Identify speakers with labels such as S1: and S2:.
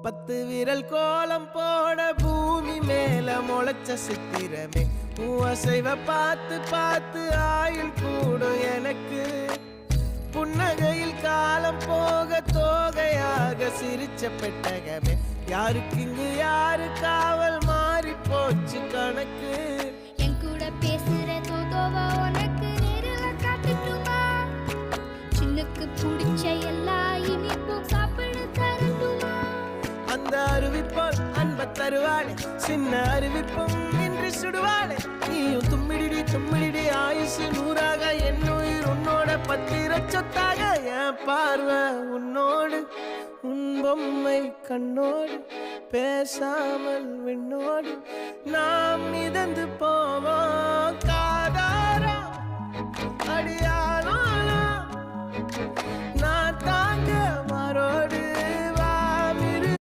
S1: 10 விரல் கோலம் போட பூமி மேல முளைச்ச சித்திரமே அசைவ பார்த்து பார்த்து ஆயுள் கூடும் எனக்கு புன்னகையில் காலம் போக தோகையாக சிரிச்ச பெட்டகமே யாருக்கு இங்கு யாரு காவல் மாறி போச்சு கணக்கு
S2: என் கூட பேசுற தோதோவா உனக்கு நேரில் காட்டுட்டுமா சின்னுக்கு பிடிச்ச எல்லா இனிப்பும் சாப்பிட தரட்டுமா
S1: அந்த அறிவிப்போல் அன்ப தருவாளே சின்ன அறிவிப்பும் இன்று சுடுவாளே நீயும் தும்மிடி தும்மிடி ஆயுசு 100ஆக என் உயிர் உன்னோட 10 சொத்தாக என் பார்வை உன்னோடு உன் பொம்மை கண்ணோடு பேசாமல் விண்ணோடு நாம் மிதந்து போவோம் காதாரா அடியாளோ